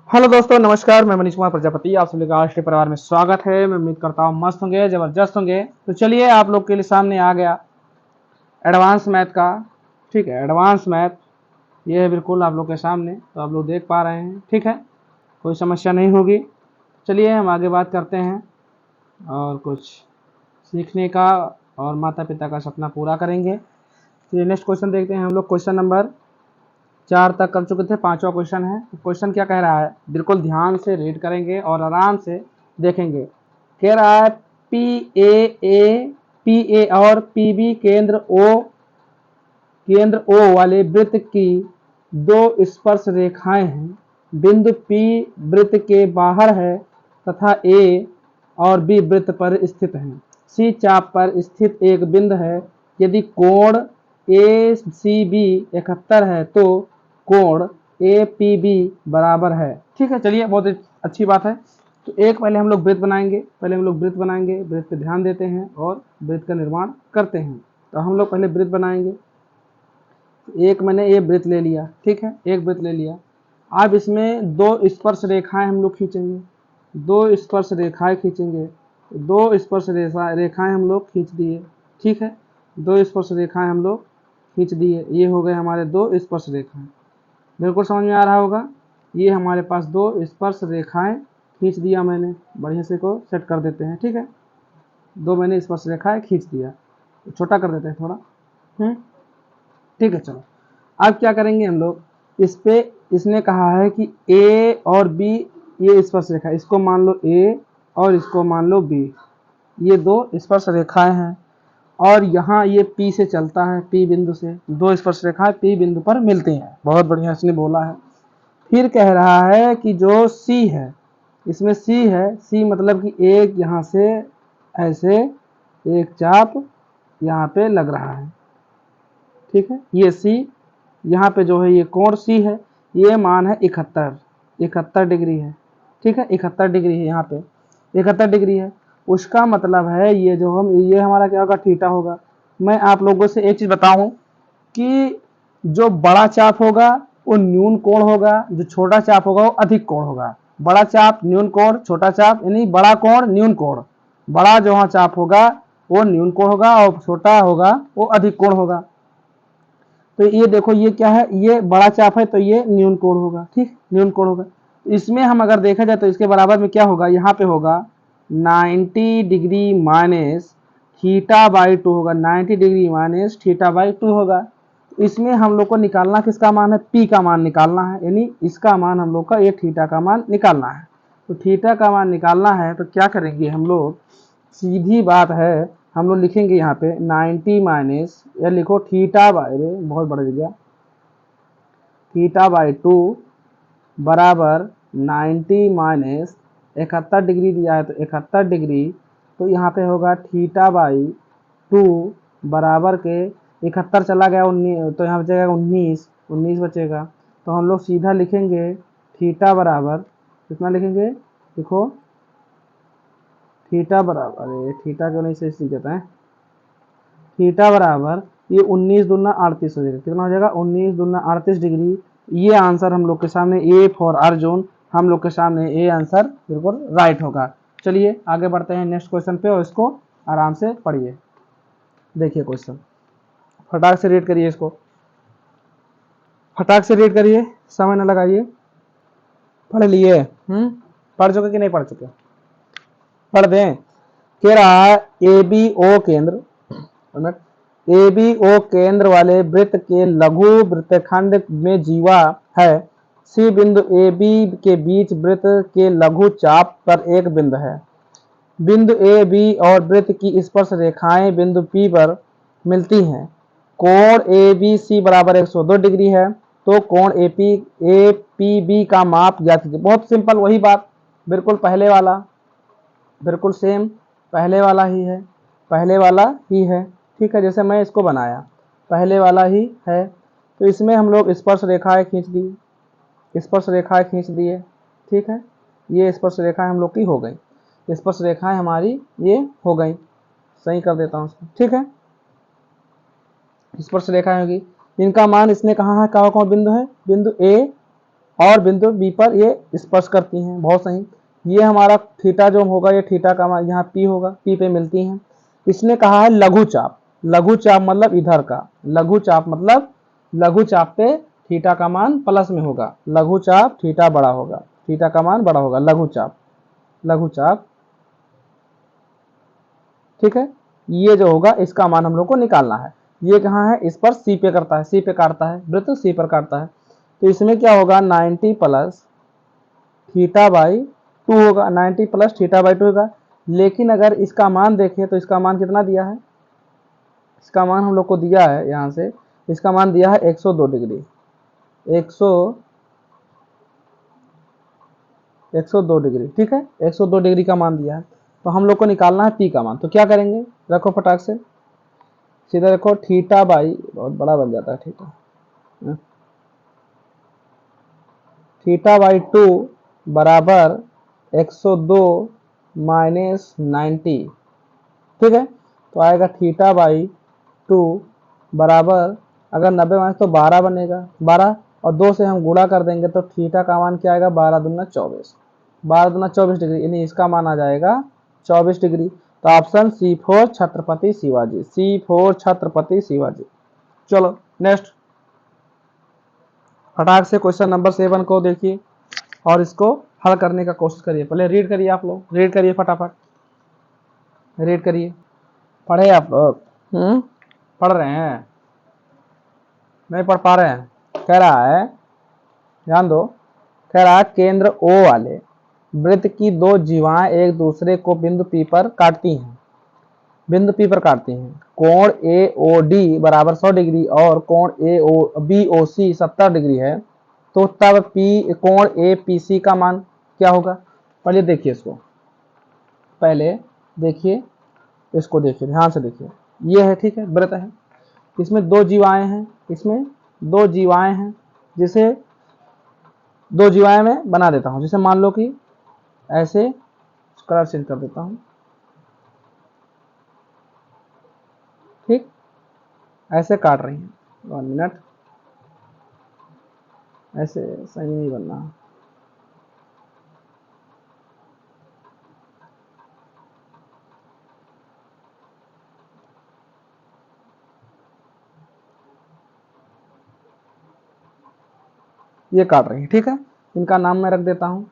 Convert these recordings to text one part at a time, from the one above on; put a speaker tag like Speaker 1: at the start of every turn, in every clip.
Speaker 1: Hello दोस्तों, नमस्कार। मैं मनीष कुमार प्रजापति, आप सभी का राष्ट्रीय परिवार में स्वागत है। मैं उम्मीद करता हूँ मस्त होंगे, जबरदस्त होंगे। तो चलिए, आप लोग के लिए सामने आ गया एडवांस मैथ का। ठीक है, एडवांस मैथ ये है बिल्कुल आप लोग के सामने, तो आप लोग देख पा रहे हैं। ठीक है, कोई समस्या नहीं होगी। चलिए हम आगे बात करते हैं और कुछ सीखने का और माता पिता का सपना पूरा करेंगे। तो नेक्स्ट क्वेश्चन देखते हैं हम लोग। क्वेश्चन नंबर 4 तक कर चुके थे, 5वां क्वेश्चन है। क्वेश्चन क्या कह रहा है, बिल्कुल ध्यान से रीड करेंगे और आराम से देखेंगे। कह रहा है पी ए और पी बी केंद्र ओ वाले वृत्त की दो स्पर्श रेखाएं हैं। बिंदु पी वृत्त के बाहर है तथा ए और बी वृत्त पर स्थित है। सी चाप पर स्थित एक बिंदु है। यदि कोण ए सी बी 71 है तो कोण ए पी बी बराबर है। ठीक है, चलिए बहुत अच्छी बात है। तो एक पहले हम लोग वृत्त बनाएंगे, वृत्त पे ध्यान देते हैं और वृत्त का निर्माण करते हैं। तो हम लोग पहले वृत्त बनाएंगे। एक मैंने ये वृत्त ले लिया, ठीक है, एक वृत्त ले लिया। अब इसमें दो स्पर्श रेखाएं हम लोग खींचेंगे, दो स्पर्श रेखाएं हम लोग खींच दिए। ठीक है, दो स्पर्श रेखाएं हम लोग खींच दिए। ये हो गए हमारे दो स्पर्श रेखाएं। बिल्कुल समझ में आ रहा होगा। ये हमारे पास दो स्पर्श रेखाएं खींच दिया मैंने। बढ़िया से को सेट कर देते हैं। ठीक है, दो मैंने स्पर्श रेखाएं खींच दिया। तो छोटा कर देते हैं थोड़ा। ठीक है, चलो अब क्या करेंगे हम लोग। इस पे इसने कहा है कि ए और बी, ये स्पर्श रेखा, इसको मान लो ए और इसको मान लो बी। ये दो स्पर्श रेखाएं हैं और यहाँ ये P से चलता है, P बिंदु से दो स्पर्श रेखाएं P बिंदु पर मिलती हैं। बहुत बढ़िया इसने बोला है। फिर कह रहा है कि जो C है, इसमें C है, C मतलब कि एक यहाँ से ऐसे एक चाप यहाँ पे लग रहा है। ठीक है, ये C यहाँ पे जो है ये कोण C है, ये मान है 71 डिग्री है। ठीक है, 71 डिग्री है, यहाँ पे 71 डिग्री है। उसका मतलब है ये जो ये हमारा क्या होगा, थीटा होगा। मैं आप लोगों से एक चीज बताऊं कि जो बड़ा चाप होगा वो न्यून कोण होगा, जो छोटा चाप होगा वो अधिक कोण होगा। बड़ा चाप न्यून कोण, छोटा चाप यानी बड़ा कोण न्यून कोण। बड़ा जो चाप होगा वो न्यून कोण होगा और छोटा होगा वो अधिक कोण होगा। तो ये देखो, ये क्या है, ये बड़ा चाप है तो ये न्यून कोण होगा। ठीक, न्यून कोण होगा। इसमें हम अगर देखा जाए तो इसके बराबर में क्या होगा, यहाँ पे होगा 90 डिग्री माइनस थीटा बाई 2 होगा। 90 डिग्री माइनस थीटा बाई 2 होगा। इसमें हम लोग को निकालना किसका मान है, पी का मान निकालना है, यानी इसका मान हम लोग का, ये थीटा का मान निकालना है। तो थीटा का मान निकालना है तो क्या करेंगे हम लोग, सीधी बात है, हम लोग लिखेंगे यहाँ पे 90 माइनस, या लिखो थीटा बाई, बहुत बड़ा गया, थीटा बाई 2 बराबर 90 माइनस 71 डिग्री दिया है तो 71 डिग्री, तो यहाँ पे होगा थीटा बाई 2 बराबर के 71 चला गया 19, तो यहाँ बचेगा 19 बचेगा। तो हम लोग सीधा लिखेंगे थीटा बराबर कितना लिखेंगे, देखो थीटा बराबर, अरे थीटा क्यों नहीं से लिख देते हैं, थीटा बराबर ये 19 दूना 38 हो जाएगा। कितना हो जाएगा, 19 दूना 38 डिग्री। ये आंसर हम लोग के सामने, ए फॉर अर्जुन, हम लोग के सामने ए आंसर बिल्कुल राइट होगा। चलिए आगे बढ़ते हैं नेक्स्ट क्वेश्चन पे और इसको आराम से पढ़िए। देखिए क्वेश्चन, फटाक से रीड करिए, इसको फटाक से रीड करिए, समय न लगाइए। पढ़ लिए? पढ़ चुके कि नहीं पढ़ चुके, पढ़ दें। कह रहा है ए बी ओ केंद्र, ए बी ओ केंद्र वाले वृत्त के लघु वृत्तखंड में जीवा है। सी बिंदु ए बी के बीच वृत्त के लघु चाप पर एक बिंदु है। बिंदु ए बी और वृत्त की स्पर्श रेखाएं बिंदु पी पर मिलती हैं। कोण ए बी सी बराबर 102 डिग्री है, तो कोण ए पी बी का माप ज्ञात कीजिए। बहुत सिंपल, वही बात, बिल्कुल पहले वाला, बिल्कुल सेम पहले वाला ही है। ठीक है, जैसे मैं इसको बनाया पहले वाला ही है। तो इसमें हम लोग स्पर्श रेखाएं खींच दिए। ठीक है, ये स्पर्श रेखाएं हम लोग की हो गई, स्पर्श रेखाएं हमारी ये हो गई। सही कर देता हूँ इसको। ठीक है, स्पर्श रेखाएं होगी, इनका मान इसने कहा है, कहाँ बिंदु है, बिंदु ए और बिंदु बी पर ये स्पर्श करती हैं। बहुत सही। ये हमारा थीटा जो होगा, ये थीटा का मान यहाँ पी होगा, पी पे मिलती हैं। इसने कहा है लघु चाप। लघु चाप मतलब इधर का, लघु चाप मतलब लघु चाप पे थीटा का मान प्लस में होगा, लघु चाप थीटा बड़ा होगा, थीटा का मान बड़ा होगा, लघु चाप, लघु चाप। ठीक है, ये जो होगा इसका मान हम लोग को निकालना है। ये कहाँ है, इस पर सी पे करता है, सी पे काटता है, वृत्त सी पर काटता है। तो इसमें क्या होगा, 90 प्लस थीटा बाई 2 होगा, 90 प्लस थीटा बाई 2 होगा। लेकिन अगर इसका मान देखें तो इसका मान कितना दिया है, इसका मान हम लोग को दिया है यहाँ से, इसका मान दिया है 102 डिग्री, 102 डिग्री। ठीक है, 102 डिग्री का मान दिया है। तो हम लोग को निकालना है पी का मान। तो क्या करेंगे, रखो फटाक से, सीधा रखो, थीटा बाई, बहुत बड़ा बन जाता है थीटा, थीटा बाई 2 बराबर 102 माइनस 90। ठीक है, तो आएगा थीटा बाई 2 बराबर, अगर 90 माइनस तो 12 बनेगा, 12 और 2 से हम गुणा कर देंगे तो थीटा का मान क्या आएगा, 12 दूना 24, 12 दूना 24 डिग्री, यानी इसका मान आ जाएगा 24 डिग्री। तो option C4 Chhatrapati Shivaji, C4 Chhatrapati Shivaji. चलो नेक्स्ट, फटाक से क्वेश्चन नंबर 7 को देखिए और इसको हल करने का कोशिश करिए। पहले रीड करिए, आप लोग रीड करिए, फटाफट रीड करिए। पढ़े आप लोग? पढ़ रहे हैं, नहीं पढ़ पा रहे हैं? कह रहा है, ध्यान दो, कह रहा है केंद्र O वाले वृत्त की दो जीवाएं एक दूसरे को बिंदु P पर काटती हैं, बिंदु P पर काटती हैं। कोण AOD बराबर 100 डिग्री और कोण BOC 70 डिग्री है, तो तब कोण APC का मान क्या होगा? पहले देखिए इसको, पहले देखिए इसको, देखिए ध्यान से देखिए, ये है, ठीक है, वृत्त है, इसमें दो जीवाएं हैं, इसमें दो जीवाएं हैं, जिसे दो जीवाएं मैं बना देता हूं, जैसे मान लो कि ऐसे, कलर चेंज कर देता हूं, ठीक, ऐसे काट रही हैं, 1 मिनट, ऐसे सही नहीं बनना, ये काट रही है, ठीक है। इनका नाम मैं रख देता हूं,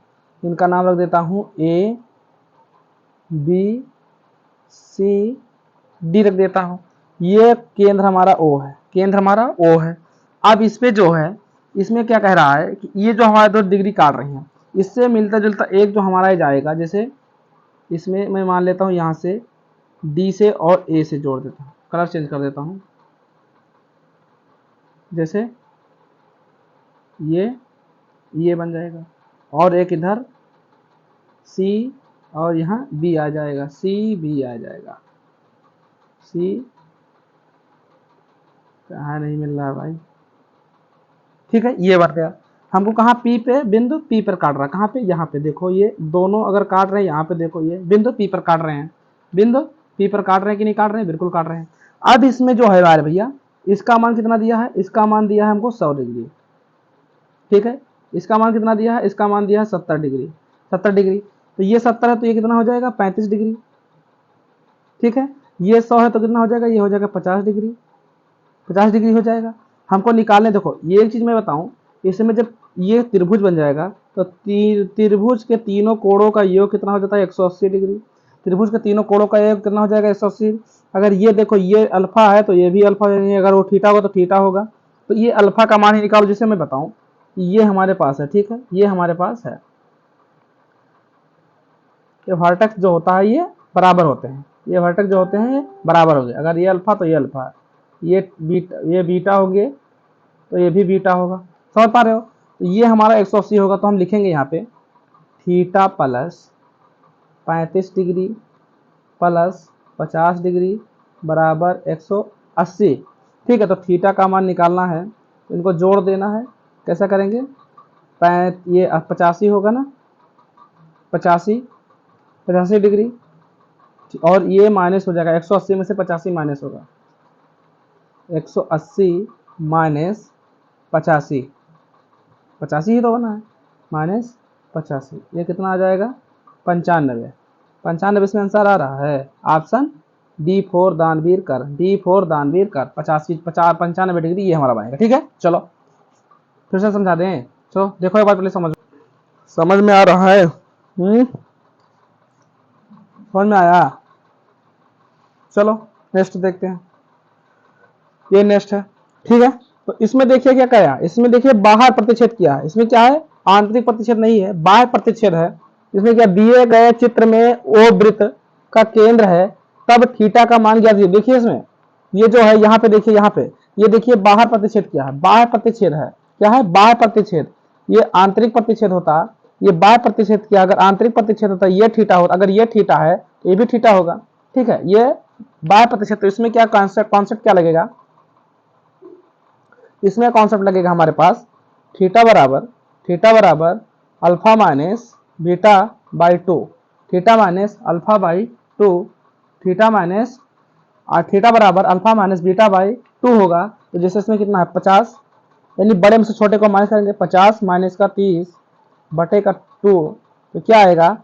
Speaker 1: इनका नाम रख देता हूं A B C D रख देता हूं। ये केंद्र हमारा O है, केंद्र हमारा O है। अब इस पे जो है, इसमें क्या कह रहा है कि ये जो हमारे 2 डिग्री काट रही हैं, इससे मिलता जुलता एक जो हमारा जाएगा, जैसे इसमें मैं मान लेता हूं यहां से D से और A से जोड़ देता हूं, कलर चेंज कर देता हूं, जैसे ये बन जाएगा, और एक इधर C और यहाँ B आ जाएगा, C B आ जाएगा, C कहाँ नहीं मिल रहा भाई, ठीक है, ये बन गया। हमको कहाँ P पे, बिंदु P पर काट रहा है, कहाँ पे, यहाँ पे देखो, ये दोनों अगर काट रहे हैं, यहाँ पे देखो, ये बिंदु P पर काट रहे हैं, बिंदु P पर काट रहे हैं कि नहीं काट रहे हैं, बिल्कुल काट रहे हैं। अब इसमें जो है यार भैया, इसका मान कितना दिया है, इसका मान दिया है हमको 100 डिग्री, ठीक है, इसका मान कितना दिया है, इसका मान दिया है 70 डिग्री, 70 डिग्री, तो ये 70 है तो ये कितना हो जाएगा, 35 डिग्री, ठीक है। ये 100 है तो कितना हो जाएगा, ये हो जाएगा 50 डिग्री, 50 डिग्री हो जाएगा। हमको निकालने, देखो ये एक चीज मैं बताऊं, इसमें जब ये त्रिभुज बन जाएगा तो त्रिभुज के तीनों कोणों का योग कितना हो जाता है, 180 डिग्री। त्रिभुज के तीनों कोणों का योग कितना हो जाएगा, 180। अगर ये देखो, ये अल्फा है तो ये भी अल्फा, अगर वो थीटा होगा तो थीटा होगा, तो ये अल्फा का मान ही निकालो, जिसे मैं बताऊं ये हमारे पास है, ठीक है, ये हमारे पास है, ये वर्टेक्स जो होता है ये बराबर होते हैं, ये वर्टेक्स जो होते हैं ये बराबर हो गए, अगर ये अल्फा तो ये अल्फा है, ये बीटा होंगे तो ये भी बीटा होगा, समझ पा रहे हो। तो ये हमारा 180 होगा, तो हम लिखेंगे यहाँ पे theta plus 35 degree plus 50 degree बराबर 180, ठीक है। तो थीटा का मान निकालना है, इनको जोड़ देना है, कैसा करेंगे, ये 85 होगा ना, 85 डिग्री, और ये माइनस हो जाएगा, 180 में से 85 माइनस होगा, 180 माइनस 85, 85 ही तो बना है, -85, ये कितना आ जाएगा 95। 95 इसमें आंसर आ रहा है, ऑप्शन डी फॉर दानवीर कर, डी फॉर दानवीर कर, 95 डिग्री ये हमारा बनेगा। ठीक है, चलो फिर से समझा दें। चलो देखो एक बार पहले समझ में आ रहा है? समझ में आया? चलो नेक्स्ट देखते हैं, ये नेक्स्ट है। ठीक है, तो इसमें देखिए क्या किया, इसमें देखिए बाहर प्रतिच्छेद किया है, इसमें क्या है आंतरिक प्रतिच्छेद नहीं है, बाह्य प्रतिच्छेद है। इसमें क्या दिए गए चित्र में ओ वृत्त का केंद्र है, तब थीटा का मान ज्ञात कीजिए। देखिए इसमें ये जो है यहाँ पे देखिए, यहाँ पे ये देखिए बाहर प्रतिच्छेद किया है, बाह्य प्रतिच्छेद है, क्या है बाह्य प्रतिच्छेद, ये आंतरिक प्रतिच्छेद होता, ये बाह्य प्रतिच्छेद किया, अगर आंतरिक प्रतिच्छेद होता ये थीटा होता, अगर ये थीटा है तो ये भी थीटा होगा। ठीक है, ये बाह्य प्रतिच्छेद, तो इसमें क्या कॉन्सेप्ट क्या लगेगा, इसमें कॉन्सेप्ट लगेगा हमारे पास थीटा बराबर alpha minus beta by 2, theta minus alpha by 2, theta बराबर अल्फा माइनस बीटा बाई 2 होगा। तो जैसे इसमें कितना है 50, यानी बड़े में से छोटे को माइनस करेंगे, 50 माइनस का 30 बटे का 2, तो क्या आएगा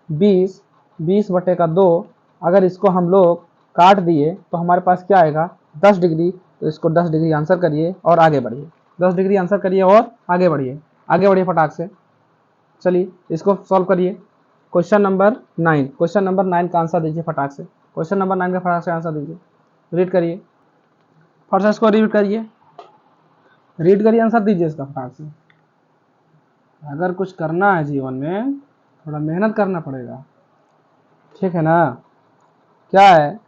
Speaker 1: 20, 20 बटे का 2। अगर इसको हम लोग काट दिए तो हमारे पास क्या आएगा 10 डिग्री। तो इसको 10 डिग्री आंसर करिए और आगे बढ़िए, 10 डिग्री आंसर करिए और आगे बढ़िए फटाक से। चलिए इसको सॉल्व करिए। क्वेश्चन नंबर 9 का आंसर दीजिए फटाक से, क्वेश्चन नंबर 9 का फटाक से आंसर दीजिए, रीड करिए फटाक से, इसको रीड करिए आंसर दीजिए इसका फटाक से। अगर कुछ करना है जीवन में थोड़ा मेहनत करना पड़ेगा, ठीक है ना? क्या है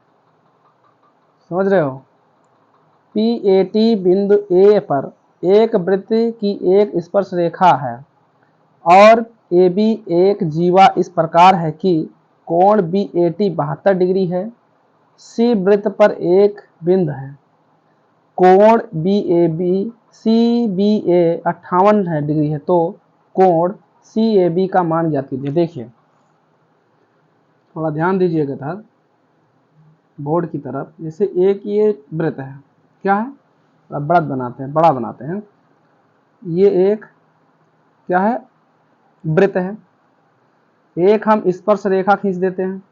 Speaker 1: समझ रहे हो? PAT बिंदु A पर एक वृत्त की एक स्पर्श रेखा है और AB एक जीवा इस प्रकार है कि कोण BAT 72 डिग्री है। C वृत्त पर एक बिंदु है, कोण CBA 58 डिग्री है, तो कोण CAB का मान ज्ञात कीजिए। देखिए थोड़ा ध्यान दीजिएगा था बोर्ड की तरफ। जैसे एक ये वृत्त है, क्या है बड़ा बनाते हैं, ये एक क्या है वृत्त है, एक हम स्पर्श रेखा खींच देते हैं,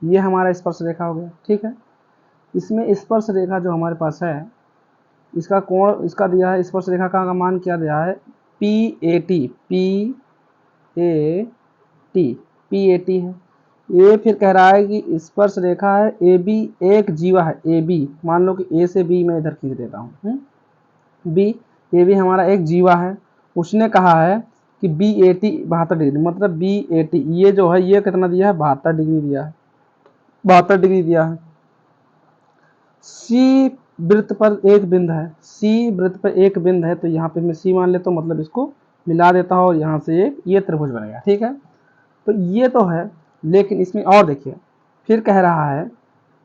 Speaker 1: ये हमारा स्पर्श रेखा हो गया। ठीक है, इसमें स्पर्श रेखा जो हमारे पास है इसका कोण इसका दिया है, स्पर्श रेखा का मान क्या दिया है PAT है। ये फिर कह रहा है कि स्पर्श रेखा है AB एक जीवा है, AB मान लो कि A से B मैं इधर खींच देता हूँ, AB हमारा एक जीवा है। उसने कहा है कि BAT 72 डिग्री, मतलब BAT ये जो है ये कितना दिया है 72 डिग्री दिया है। C वृत्त पर एक बिंदु है, तो यहाँ पे मैं C मान लेता हूँ, मतलब इसको मिला देता हूँ और यहाँ से एक ये त्रिभुज बनेगा। ठीक है, तो ये तो है, लेकिन इसमें और देखिए फिर कह रहा है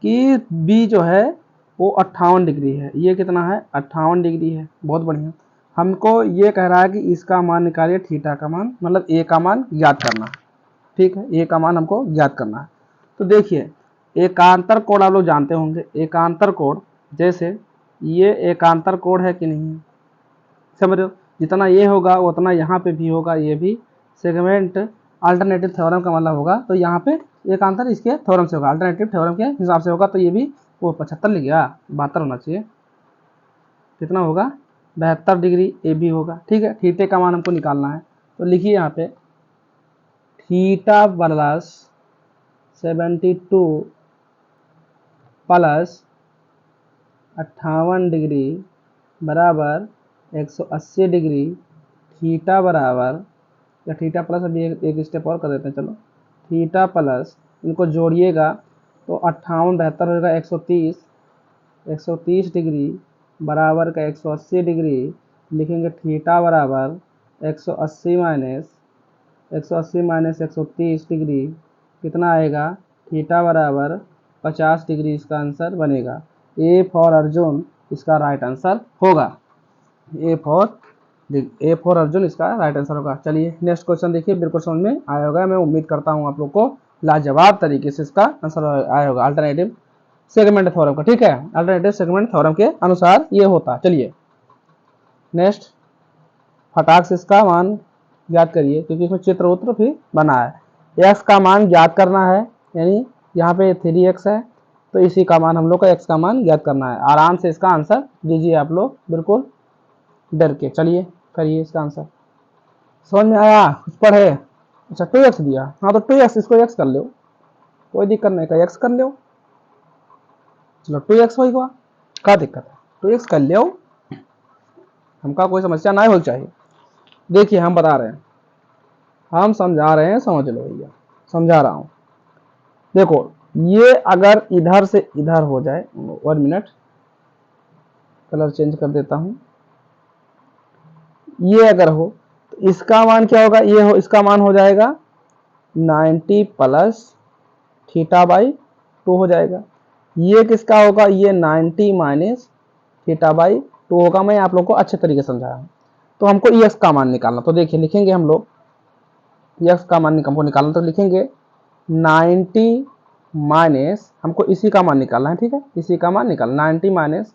Speaker 1: कि B जो है वो 58 डिग्री है, ये कितना है 58 डिग्री है। बहुत बढ़िया, हमको ये कह रहा है कि इसका मान निकालिए, थीटा का मान, मतलब A का मान ज्ञात करना। ठीक है, A का मान हमको ज्ञात करना है। तो देखिए एकांतर कोण आप लोग जानते होंगे, एकांतर कोण जैसे ये एकांतर कोण है कि नहीं है, समझ रहे हो? जितना ये होगा उतना यहाँ पे भी होगा, ये भी सेगमेंट अल्टरनेटिव थ्योरम का मतलब होगा, तो यहाँ पे एकांतर इसके थ्योरम से होगा, अल्टरनेटिव थ्योरम के हिसाब से होगा। तो ये भी वो 75 लिख गया, 72 होना चाहिए, कितना होगा 72 डिग्री AB होगा। ठीक है, थीटे का मान हमको निकालना है, तो लिखिए यहाँ पे थीटा प्लस 72 प्लस 58 डिग्री बराबर 180 डिग्री, थीटा बराबर, या थीटा प्लस अभी एक स्टेप और कर देते हैं, चलो थीटा प्लस इनको जोड़िएगा तो 58 72 होगा 130 डिग्री बराबर का 180 डिग्री, लिखेंगे थीटा बराबर 180 माइनस 130 डिग्री, कितना आएगा थीटा बराबर 50 डिग्री, इसका आंसर बनेगा। ए फॉर अर्जुन इसका राइट आंसर होगा, ए फॉर अर्जुन इसका राइट आंसर होगा। चलिए नेक्स्ट क्वेश्चन देखिए, बिल्कुल समझ में आया होगा, मैं उम्मीद करता हूँ आप लोग को लाजवाब तरीके से इसका आंसर आया होगा। अल्टरनेटिव सेगमेंट थ्योरम का, ठीक है, अल्टरनेटिव सेगमेंट थ्योरम के अनुसार ये होता। चलिए नेक्स्ट, फटाक से इसका मान ज्ञात करिए, क्योंकि इसमें चित्र उत्र भी बना है। x का मान ज्ञात करना है, यानी यहाँ पे 3x है, तो इसी का मान हम लोग का x का मान ज्ञात करना है। आराम से इसका आंसर दीजिए आप लोग, बिल्कुल डर के। चलिए करिए इसका आंसर। समझ में आया? कुछ पढ़े? अच्छा 2x दिया, हाँ तो 2x, इसको x कर लो, कोई दिक्कत नहीं, का x कर लो। चलो 2x होगा, क्या दिक्कत है, 2x कर लो, हमका कोई समस्या ना हो चाहिए। देखिए हम बता रहे हैं, हम समझा रहे हैं, समझ लो भैया, समझा रहा हूं। देखो ये अगर इधर से इधर हो जाए, 1 मिनट कलर चेंज कर देता हूं, ये अगर हो तो इसका मान क्या होगा, ये हो, इसका मान हो जाएगा 90 प्लस थीटा बाई 2 हो जाएगा। ये किसका होगा, ये 90 माइनस थीटा बाई 2 होगा। मैं आप लोग को अच्छे तरीके से समझाया हूं। तो हमको एक्स का मान निकालना, तो देखिए लिखेंगे हम लोग, एक्स का मान हमको निकालना, तो लिखेंगे 90 माइनस, हमको इसी का मान निकालना है, ठीक है, इसी का मान निकालना, 90 माइनस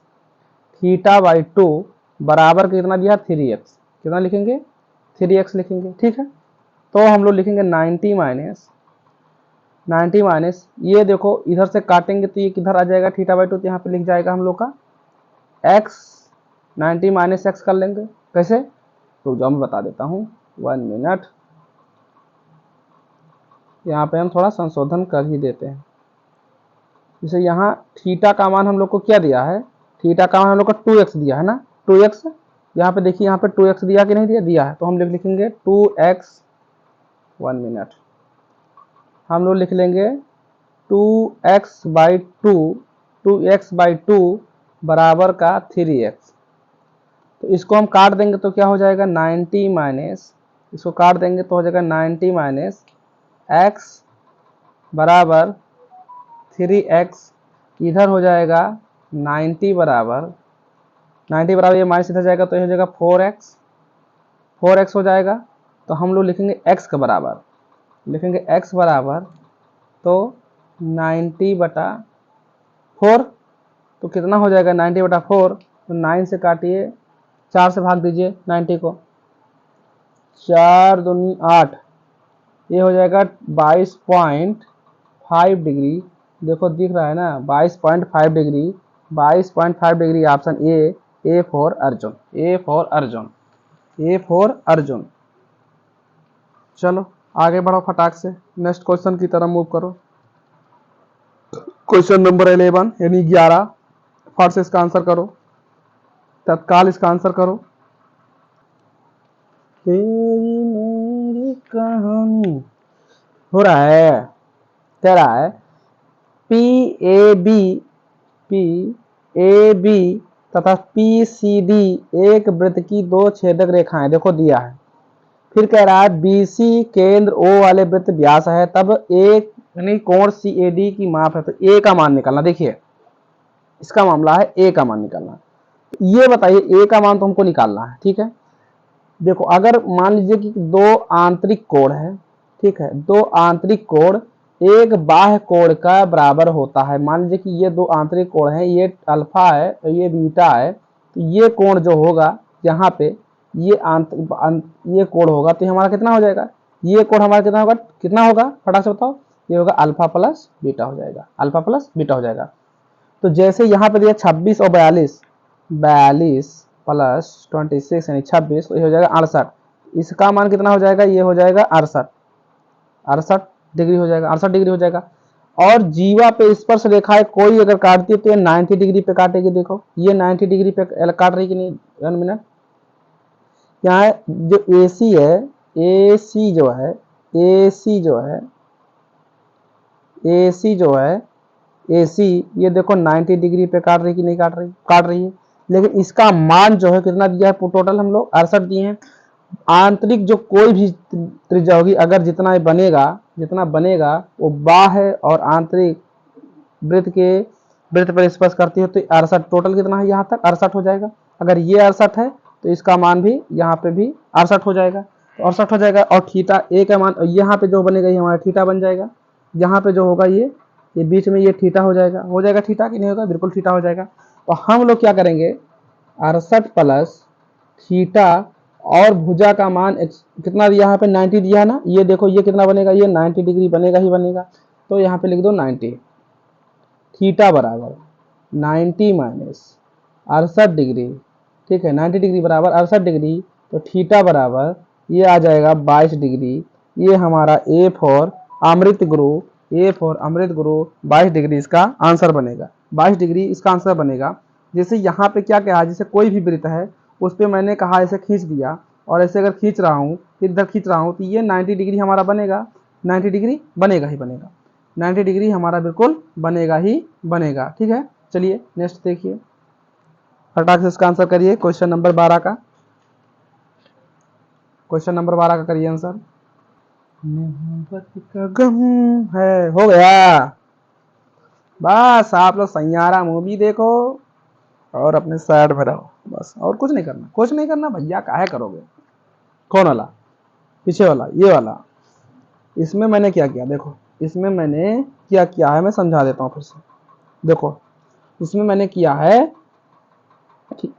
Speaker 1: थीटा बाई 2 बराबर कितना दिया, 3x। कितना लिखेंगे, 3x लिखेंगे, ठीक है। तो हम लोग लिखेंगे 90 माइनस, ये देखो इधर से काटेंगे तो ये किधर आ जाएगा, थीटा बाई 2, तो यहाँ पे लिख जाएगा हम लोग का x, 90 माइनस एक्स कर लेंगे। कैसे, तो जो मैं बता देता हूँ, 1 मिनट, यहाँ पे हम थोड़ा संशोधन कर ही देते हैं। जैसे यहाँ थीटा का मान हम लोग को क्या दिया है, थीटा का मान हम लोग को 2x दिया है ना, 2x, यहाँ पे देखिए, यहाँ पे 2x दिया कि नहीं दिया, दिया है, तो हम लिखेंगे 2x, 1 मिनट, हम लोग लिख लेंगे 2x बाई 2 बराबर का 3x। तो इसको हम काट देंगे तो क्या हो जाएगा, 90 माइनस, इसको काट देंगे तो हो जाएगा 90 माइनस x बराबर 3x, इधर हो जाएगा 90 बराबर ये माइनस इधर जाएगा तो ये हो जाएगा 4x हो जाएगा। तो हम लोग लिखेंगे x के बराबर, लिखेंगे x बराबर तो 90/4, तो कितना हो जाएगा 90/4, तो 9 से काटिए, 4 से भाग दीजिए 90 को, 4 दूनी 8, ये हो जाएगा 22.5 डिग्री। देखो दिख रहा है ना, 22.5 degree, 22.5 degree, option A for Arjun, A for Arjun. चलो आगे बढ़ो फटाक से, नेक्स्ट क्वेश्चन की तरफ मूव करो। क्वेश्चन नंबर 11 यानी 11, फट से इसका आंसर करो, तत्काल इसका आंसर करो। तेरी मेरी कहानी हो रहा है, कह रहा है PAB तथा PCD एक वृत्त की 2 छेदक रेखाएं, देखो दिया है। फिर कह रहा है BC केंद्र O वाले वृत्त व्यास है, तब एक यानी कोण CAD की माप है, तो A का मान निकालना। देखिए इसका मामला है A का मान निकालना। ये बताइए A का मान तो हमको निकालना है, ठीक है। देखो अगर मान लीजिए कि 2 आंतरिक कोण है, ठीक है, 2 आंतरिक कोण एक बाह्य कोण का बराबर होता है। मान लीजिए कि ये 2 आंतरिक कोण है, ये अल्फा है और ये बीटा है, तो ये कोण जो होगा यहाँ पे, ये ये कोण होगा, तो हमारा कितना हो जाएगा, ये कोण हमारा कितना होगा फटाक से बताओ, ये होगा अल्फा प्लस बीटा हो जाएगा, अल्फा प्लस बीटा हो जाएगा। तो जैसे यहाँ पे दिया 26 और 42 प्लस 26 यानी 26, तो ये हो जाएगा 68। इसका मान कितना हो जाएगा, ये हो जाएगा 68 डिग्री हो जाएगा, 68 डिग्री हो जाएगा। और जीवा पे स्पर्श रेखाएं कोई अगर काटती है तो ये 90 डिग्री पे काटेगी। देखो ये 90 डिग्री पे काट रही कि नहीं, 1 मिनट, यहाँ जो AC है, AC जो है AC, ये देखो 90 डिग्री पे काट रही कि नहीं काट रही है। लेकिन इसका मान जो है कितना दिया है, टोटल हम लोग 68 दिए हैं। आंतरिक जो कोई भी त्रिज्या होगी, अगर जितना बनेगा वो बाह्य और आंतरिक वृत्त पर स्पर्श करती है, तो 68 टोटल कितना है, यहाँ तक 68 हो जाएगा। अगर ये 68 है तो इसका मान भी यहाँ पे भी 68 हो जाएगा, तो 68 हो जाएगा। और थीटा A का मान यहाँ पे जो बनेगा ये हमारा थीटा बन जाएगा, यहाँ पे जो होगा ये ये बीच में ये थीटा हो जाएगा थीटा कि नहीं होगा, बिल्कुल थीटा हो जाएगा। तो हम लोग क्या करेंगे, 68 प्लस थीटा और भुजा का मान कितना दिया यहाँ पे 90 दिया ना, ये देखो ये कितना बनेगा, ये 90 डिग्री बनेगा ही बनेगा। तो यहाँ पे लिख दो 90, थीटा बराबर 90 माइनस 68 डिग्री, ठीक है 90 डिग्री बराबर 68 डिग्री, तो थीटा बराबर ये आ जाएगा 22 डिग्री। ये हमारा A for Amrit Guru, A for Amrit Guru 22 degree इसका आंसर बनेगा, 22 डिग्री इसका आंसर बनेगा। जैसे यहाँ पे क्या कहा, जैसे कोई भी वृत्त है उस पर मैंने कहा ऐसे खींच दिया, और ऐसे अगर खींच रहा हूँ इधर खींच रहा हूँ, तो ये 90 डिग्री हमारा बनेगा, 90 डिग्री बनेगा ही बनेगा, 90 डिग्री हमारा बिल्कुल बनेगा ही बनेगा। ठीक है, चलिए नेक्स्ट देखिए, फटाक से इसका आंसर करिए। क्वेश्चन नंबर 12 का, क्वेश्चन नंबर 12 का करिए आंसर। मोहब्बत का गम है, हो गया। बस आप लोग सैयारा मूवी देखो और अपने साइड में रहो, बस और कुछ नहीं करना, कुछ नहीं करना भैया, काहे करोगे। कौन वाला, पीछे वाला, ये वाला। इसमें मैंने क्या किया, देखो इसमें मैंने क्या किया है, मैं समझा देता हूँ फिर से। देखो इसमें मैंने किया है,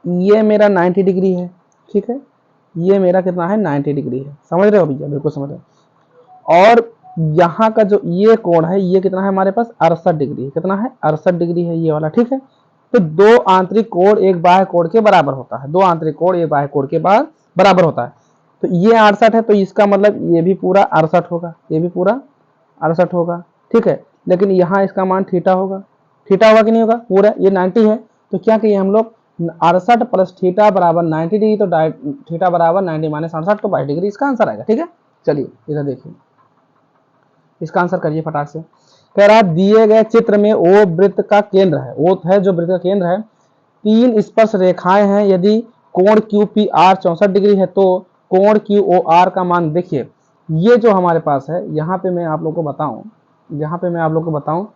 Speaker 1: ये मेरा 90 डिग्री है, ठीक है, ये मेरा कितना है 90 डिग्री है, समझ रहे हो भैया, बिल्कुल समझ रहे हो। और यहाँ का जो ये कोण है, ये कितना है हमारे पास 68 डिग्री, कितना है 68 डिग्री है ये वाला, ठीक है। तो दो आंतरिक कोण एक बाह्य कोण के बराबर होता है, दो आंतरिक कोण एक बाह्य कोण के बराबर होता है। तो ये 68 है, तो इसका मतलब ये भी पूरा 68 होगा, ये भी पूरा 68 होगा, ठीक है। लेकिन यहाँ इसका मान थीटा होगा, थीटा होगा कि नहीं होगा, पूरा ये 90 है, तो क्या किए हम लोग 68 प्लस थीटा बराबर 90 डिग्री, तो थीटा बराबर 90 माइनस 68, तो 22 डिग्री इसका आंसर आएगा। ठीक है, चलिए इधर देखिए, इसका आंसर करिए फटाक से। कह रहा दिए गए चित्र में ओ वृत्त का केंद्र है, वो है जो वृत्त का केंद्र है, तीन स्पर्श रेखाएं हैं, यदि कोण क्यू पी आर 64 डिग्री है तो कोण क्यू ओ आर का मान देखिए। ये जो हमारे पास है, यहाँ पे मैं आप लोग को बताऊं, यहाँ पे मैं आप लोग को बताऊं,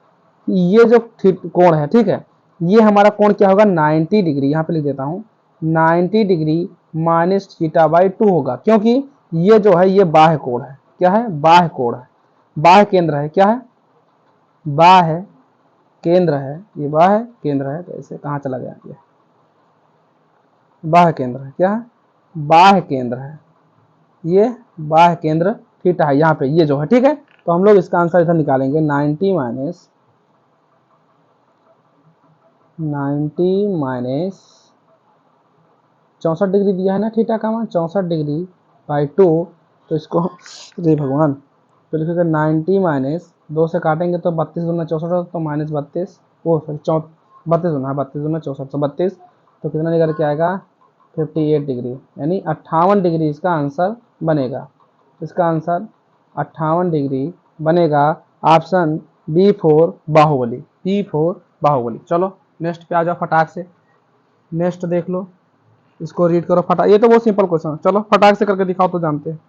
Speaker 1: ये जो कोण है, ठीक है, ये हमारा कोण क्या होगा 90 डिग्री, यहाँ पे लिख देता हूँ 90 डिग्री माइनस थीटा बाई 2 होगा, क्योंकि ये जो है ये बाह्य कोण है, क्या है बाह्य कोण है, बाह्य केंद्र है, क्या है बाह्य केंद्र है, ये बाह्य केंद्र है। तो ऐसे कहाँ चला गया, ये बाह्य केंद्र है, क्या है बाह्य केंद्र है, ये बाह्य केंद्र थीटा है यहाँ पे, ये जो है, ठीक है। तो हम लोग इसका आंसर इधर निकालेंगे 90 माइनस 64 डिग्री दिया है ना थीटा का मान, 64 डिग्री बाई 2, तो इसको अरे भगवान, तो लिखेगा 90 माइनस 2 से काटेंगे तो 32 दूना 64, तो माइनस 32, ओ सॉरी 32 दूना 64, तो 32, तो कितना निकल के आएगा 58 डिग्री, यानी 58 डिग्री इसका आंसर बनेगा। इसका आंसर 58 डिग्री बनेगा, option B four Bahubali, B four Bahubali. चलो नेक्स्ट पे आ जाओ फटाक से, नेक्स्ट देख लो, इसको रीड करो फटाक, ये तो बहुत सिंपल क्वेश्चन है, चलो फटाक से करके दिखाओ तो जानते हैं।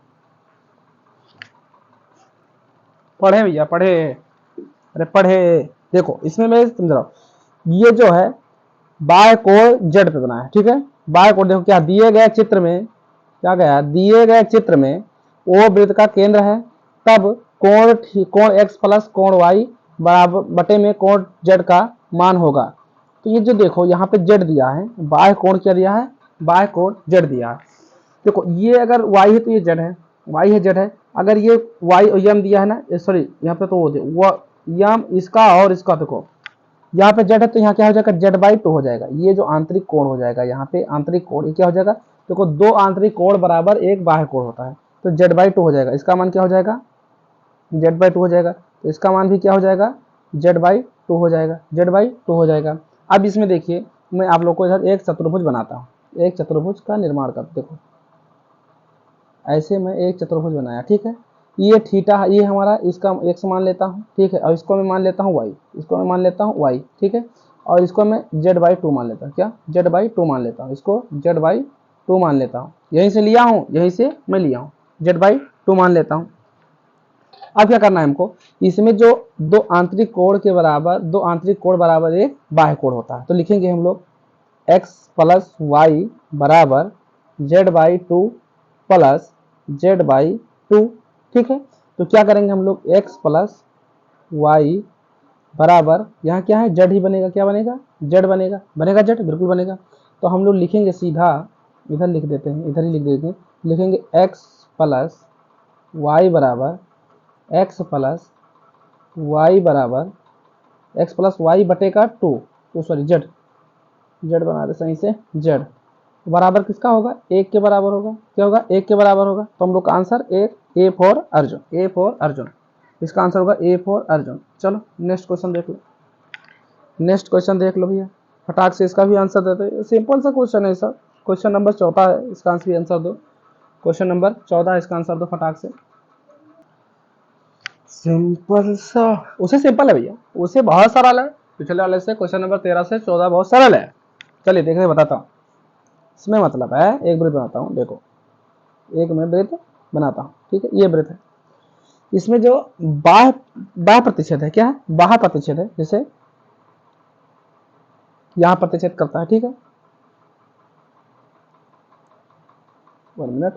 Speaker 1: पढ़े भैया पढ़े, अरे पढ़े। देखो इसमें मैं समझ रहा हूँ, ये जो है बाय कोण जेड पे बना है, ठीक है, बाय कोण देखो क्या दिए गए चित्र में, क्या गया दिए गए चित्र में ओ वृत्त का केंद्र है, तब कोण एक्स प्लस कोण वाई बराबर बटे में कोण जेड का मान होगा। तो ये जो देखो यहाँ पे जेड दिया है, बाय कोण क्या दिया है, बाय कोण जेड दिया है। देखो ये अगर y है तो ये z है, y है z है, अगर ये y यम दिया है ना, सॉरी यहाँ पे तो वो यम इसका और इसका, देखो यहाँ पे z है तो यहाँ क्या हो जाएगा z/2 हो जाएगा, ये जो आंतरिक कोण हो जाएगा, यहाँ पे आंतरिक कोण ये क्या हो जाएगा, देखो दो आंतरिक कोण बराबर एक बाह्य कोण होता है, तो z/2 हो जाएगा, इसका मान क्या हो जाएगा z/2 हो जाएगा, तो इसका मान भी क्या हो जाएगा z/2 हो जाएगा, z/2 हो जाएगा। अब इसमें देखिए मैं आप लोग को इधर एक चतुर्भुज बनाता हूँ, एक चतुर्भुज का निर्माण कर, देखो ऐसे मैं एक चतुर्भुज बनाया, ठीक है, ये थीटा ये हमारा इसका x मान लेता हूँ, ठीक है, और इसको मैं मान लेता हूँ y, इसको मैं मान लेता हूँ y, ठीक है, और इसको मैं z/2 मान लेता हूँ, क्या z/2 मान लेता हूँ, इसको z/2 मान लेता हूँ, यहीं से लिया हूँ, यहीं से मैं लिया हूँ, z/2 मान लेता हूँ। अब क्या करना है हमको, इसमें जो दो आंतरिक कोण के बराबर, दो आंतरिक कोण बराबर एक बाह्य कोण होता है, तो लिखेंगे हम लोग x प्लस वाई बराबर z/2 प्लस z/2, ठीक है। तो क्या करेंगे हम लोग x प्लस वाई बराबर यहाँ क्या है, जेड ही बनेगा, क्या बनेगा, जेड बनेगा, बनेगा जेड, बिल्कुल बनेगा। तो हम लोग लिखेंगे सीधा, इधर लिख देते हैं, इधर ही लिख देते हैं, लिखेंगे एक्स प्लस वाई बराबर एक्स प्लस वाई बराबर एक्स प्लस वाई बटे का 2, तो सॉरी जेड, जेड बना दे सही से, जेड बराबर किसका होगा, एक के बराबर होगा, क्या होगा, एक के बराबर होगा। तो हम लोग का आंसर एक, A for Arjun, A for Arjun, इसका आंसर होगा ए फॉर अर्जुन। चलो नेक्स्ट क्वेश्चन देख लो, नेक्स्ट क्वेश्चन देख लो भैया, फटाक से इसका भी आंसर देते हैं, सिंपल सा क्वेश्चन है सर। क्वेश्चन नंबर 14 है, इसका आंसर भी आंसर दो, क्वेश्चन नंबर 14 इसका आंसर दो फटाक से। सिंपल सा, उसे सिंपल है भैया, उसे बहुत सरल है, पिछले वाले से क्वेश्चन नंबर 13 से 14 बहुत सरल है। चलिए देखिए बताता हूँ, इसमें मतलब है, एक वृत्त बनाता हूँ, देखो एक मैं वृत्त बनाता हूँ, ठीक है, ये वृत्त है, इसमें जो बाह्य प्रतिच्छेद है, क्या है, बाह्य प्रतिच्छेद है, जैसे यहां प्रतिच्छेद करता है, ठीक है, 1 मिनट,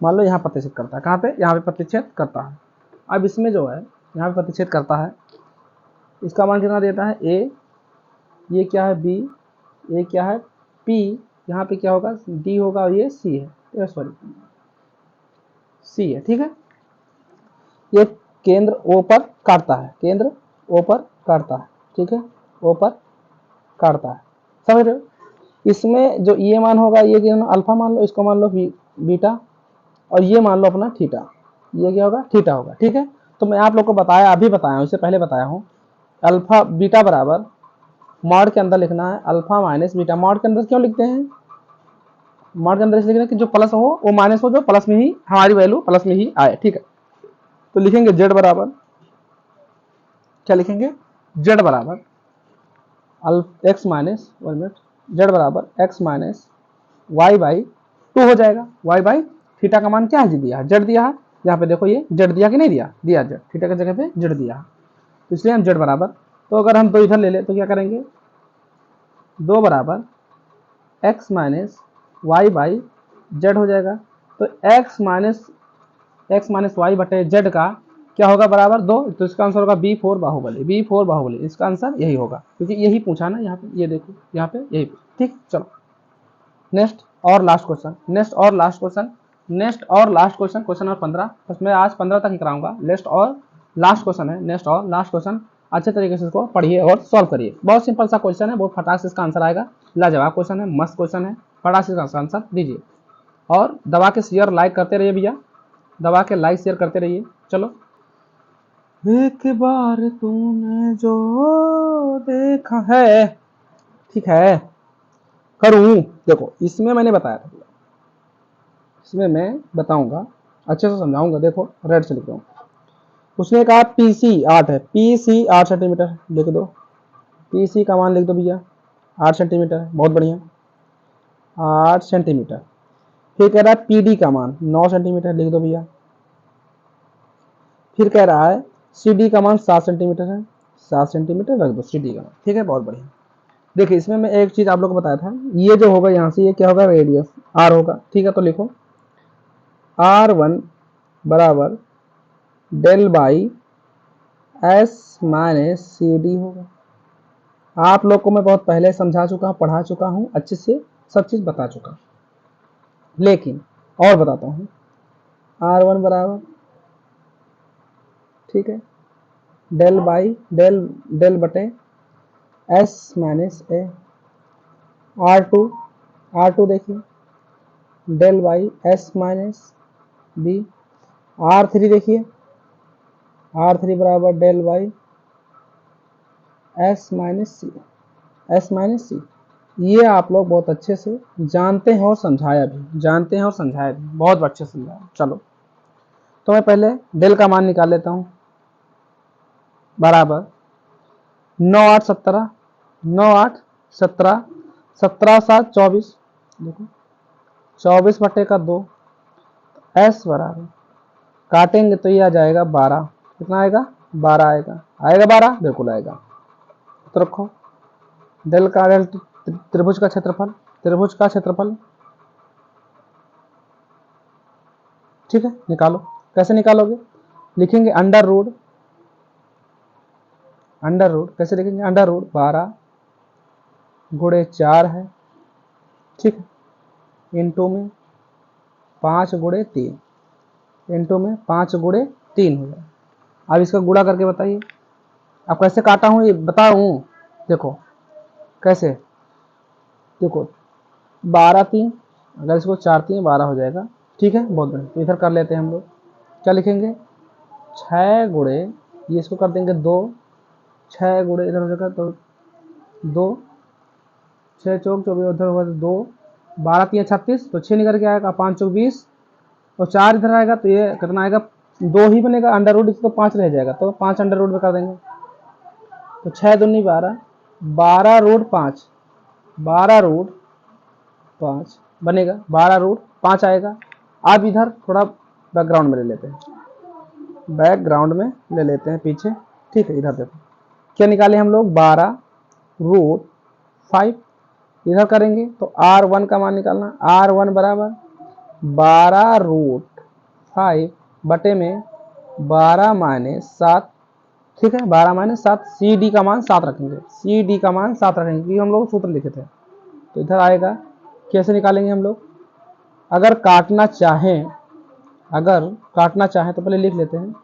Speaker 1: मान लो यहाँ प्रतिच्छेद करता है, कहाँ पे, यहाँ पे प्रतिच्छेद करता है। अब इसमें जो है यहाँ पे प्रतिच्छेद करता है, इसका मान कितना देता है, ए, ये क्या है बी, ये क्या है पी, यहाँ पे क्या होगा डी होगा, और ये सी है, सॉरी सी है, ठीक है। ये केंद्र ओ पर काटता है, केंद्र ओ पर काटता है, ठीक है, ओ पर काटता है, समझ रहे हो। इसमें जो ये मान होगा, ये क्या अल्फा मान लो, इसको मान लो बीटा, और ये मान लो अपना थीटा, ये क्या होगा, थीटा होगा, ठीक है। तो मैं आप लोग को बताया, अभी बताया हूँ, इससे पहले बताया हूँ, अल्फा बीटा बराबर मॉड के अंदर लिखना है अल्फा माइनस बीटा। मॉड के अंदर क्यों लिखते हैं, मॉड के अंदर इसलिए लिखना है कि जो प्लस हो वो माइनस हो, जो प्लस में ही हमारी वैल्यू प्लस में ही आए, ठीक है। तो लिखेंगे जेड बराबर, क्या लिखेंगे, जेड बराबर एक्स माइनस, 1 मिनट, जेड बराबर एक्स माइनस वाई बाई 2 हो जाएगा, वाई बाई थीटा का मान क्या है जी, दिया है, जेड दिया है, यहाँ पे देखो ये जेड दिया कि नहीं दिया, दिया जेड, थीटा की जगह पे जेड दिया है, तो इसलिए हम जेड बराबर, तो अगर हम 2 इधर ले ले तो क्या करेंगे, 2 बराबर X minus Y by Z हो जाएगा। तो एक्स माइनस वाई बटे जेड का क्या होगा, बराबर 2, तो इसका आंसर होगा B four Bahubali, B four Bahubali, इसका आंसर यही होगा, क्योंकि यही पूछा ना यहाँ पे, ये देखो यहाँ पे यही, ठीक। चलो नेक्स्ट और लास्ट क्वेश्चन, नेक्स्ट और लास्ट क्वेश्चन, नेक्स्ट और लास्ट क्वेश्चन, क्वेश्चन नंबर 15, उसमें आज 15 तक ही कराऊंगा, नेक्स्ट और लास्ट क्वेश्चन है, नेक्स्ट और लास्ट क्वेश्चन, अच्छे तरीके से इसको पढ़िए और सॉल्व करिए, बहुत सिंपल सा क्वेश्चन है, बहुत फटाक से इसका आंसर आएगा, लाजवाब क्वेश्चन है, मस्त क्वेश्चन है, फटाक से इसका आंसर दीजिए, और दबा के शेयर लाइक करते रहिए भैया, दबा के लाइक शेयर करते रहिए। चलो, एक बार तूने जो देखा है, ठीक है, करूं, देखो इसमें मैंने बताया था, इसमें मैं बताऊंगा, अच्छे से समझाऊंगा, देखो रेड से लिख दो, उसने कहा पीसी 8 है, पीसी 8 सेंटीमीटर लिख दो, पीसी का मान लिख दो भैया 8 सेंटीमीटर, बहुत बढ़िया, 8 सेंटीमीटर। फिर कह रहा है पीडी का मान 9 सेंटीमीटर लिख दो भैया, फिर कह रहा है सीडी का मान 7 सेंटीमीटर है, 7 सेंटीमीटर रख दो सीडी का, ठीक है, बहुत बढ़िया। देखिए इसमें मैं एक चीज आप लोग को बताया था, ये जो होगा यहाँ से ये क्या होगा, रेडियस आर होगा, ठीक है। तो लिखो R1 बराबर del by S minus C D होगा। आप लोग को मैं बहुत पहले समझा चुका हूँ, पढ़ा चुका हूँ, अच्छे से सब चीज बता चुका, लेकिन और बताता हूँ, R1 बराबर, ठीक है, डेल बाई डेल डेल बटे एस माइनस ए, R2 देखिए del by S minus B, R3 देखिए, R3 बराबर del by S minus C, ये आप लोग बहुत अच्छे से जानते हैं और समझाया भी, जानते हैं और समझाया भी, बहुत अच्छे से समझाया। चलो तो मैं पहले डेल का मान निकाल लेता हूँ, बराबर 9 8 17, 9 8 17, 17 7 24, देखो 24 बटे का 2, एस बराबर काटेंगे तो ये आ जाएगा 12, कितना आएगा, 12 आएगा, आएगा 12, बिल्कुल आएगा। तो रखो डेल का, डेल त्रिभुज का क्षेत्रफल, त्रिभुज का क्षेत्रफल, ठीक है, निकालो, कैसे निकालोगे, लिखेंगे अंडर रूट कैसे लिखेंगे, अंडर रूट 12 गुणे 4 है, ठीक है, इंटू में 5 गुणे 3, इंटू में 5 गुणे 3 हो जाए। अब इसका गुणा करके बताइए, अब कैसे काटा हूँ ये बता हूँ, देखो कैसे, देखो 12 3, अगर इसको 4 3 12 हो जाएगा, ठीक है, बहुत बढ़िया। तो इधर कर लेते हैं हम लोग, क्या लिखेंगे 6 गुणे, ये इसको कर देंगे 2, 6 गुणे इधर हो जाएगा तो 2, 6 चौक 24 उधर होगा तो 2, 12 3 36, तो 6 निकल के आएगा, 5 चौक 20 और 4 इधर आएगा तो ये कितना आएगा 2 ही बनेगा, अंडर रूट इसको 5 रह जाएगा तो 5 अंडर रूट में कर देंगे, तो 6 दूनी 12, 12 रूट 5, 12 रूट 5 बनेगा, 12 रूट 5 आएगा। अब इधर थोड़ा बैकग्राउंड में ले लेते हैं, बैकग्राउंड में ले लेते हैं पीछे, ठीक है। इधर देखो क्या निकाले हम लोग 12 रूट 5, इधर करेंगे तो R1 का मान निकालना, R1 बराबर 12 रूट 5 बटे में 12 माइनस 7, ठीक है, 12 माइनस 7, CD का मान 7 रखेंगे, CD का मान 7 रखेंगे क्योंकि हम लोग सूत्र लिखे थे। तो इधर आएगा, कैसे निकालेंगे हम लोग, अगर काटना चाहें तो पहले लिख लेते हैं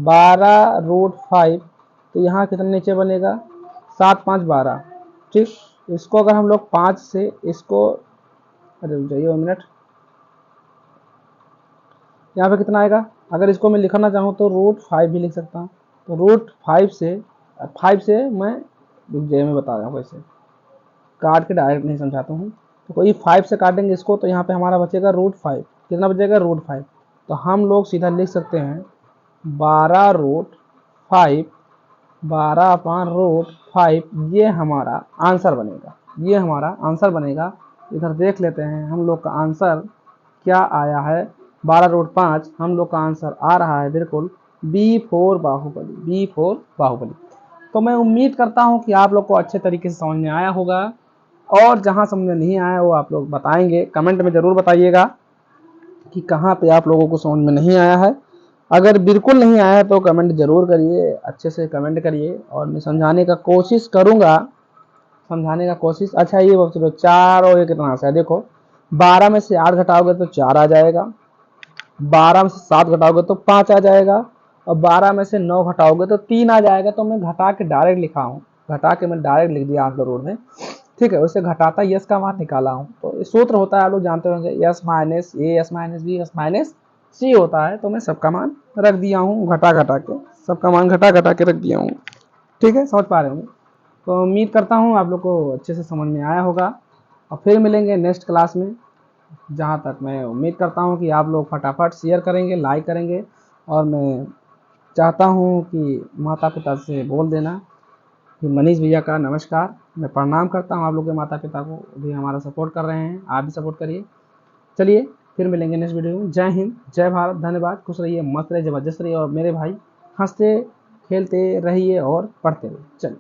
Speaker 1: 12 रूट 5, तो यहाँ कितना नीचे बनेगा 7 5 12, ठीक। इसको अगर हम लोग 5 से इसको, अरे जाइए 1 मिनट, यहाँ पे कितना आएगा, अगर इसको मैं लिखना चाहूँ तो रूट 5 भी लिख सकता हूँ, तो रूट 5 से मैं मैं बता रहा हूँ कैसे काट के डायरेक्ट नहीं समझाता हूँ। तो कोई 5 से काटेंगे इसको तो यहाँ पे हमारा बचेगा रूट 5, कितना बचेगा रूट 5, तो हम लोग सीधा लिख सकते हैं 12 रूट 5, 12 अपान रूट 5, ये हमारा आंसर बनेगा, इधर देख लेते हैं हम लोग का आंसर क्या आया है, 12 रूट 5, हम लोग का आंसर आ रहा है बिल्कुल B4 बाहुबली। तो मैं उम्मीद करता हूँ कि आप लोग को अच्छे तरीके से समझ में आया होगा, और जहाँ समझ में नहीं आया वो आप लोग बताएंगे, कमेंट में ज़रूर बताइएगा कि कहाँ पे आप लोगों को समझ में नहीं आया है। अगर बिल्कुल नहीं आया तो कमेंट ज़रूर करिए, अच्छे से कमेंट करिए और मैं समझाने का कोशिश करूँगा, अच्छा ये चलो 4 और ये कितना सा है, देखो 12 में से 8 घटाओगे तो 4 आ जाएगा, 12 में से 7 घटाओगे तो 5 आ जाएगा, और 12 में से 9 घटाओगे तो 3 आ जाएगा। तो मैं घटा के डायरेक्ट लिखा हूँ, मैं डायरेक्ट लिख दिया आंसर रोड में, ठीक है। उससे घटाता यस का मान निकाला हूँ, तो ये सूत्र होता है आप लोग जानते होंगे, S minus A S minus B S minus C होता है। तो मैं सबका मान रख दिया हूँ, घटा के सबका मान घटा के रख दिया हूँ, ठीक है, समझ पा रहे होंगे। तो उम्मीद करता हूँ आप लोग को अच्छे से समझ में आया होगा, और फिर मिलेंगे नेक्स्ट क्लास में, जहाँ तक मैं उम्मीद करता हूँ कि आप लोग फटाफट शेयर करेंगे, लाइक करेंगे, और मैं चाहता हूँ कि माता पिता से बोल देना कि मनीष भैया का नमस्कार, मैं प्रणाम करता हूँ आप लोग के माता पिता को, भी हमारा सपोर्ट कर रहे हैं, आप भी सपोर्ट करिए। चलिए फिर मिलेंगे नेक्स्ट वीडियो में। जय हिंद, जय भारत, धन्यवाद, खुश रहिए, मस्त रहिए, जबरदस्त रहिए, और मेरे भाई हंसते खेलते रहिए और पढ़ते रहिए। चलिए।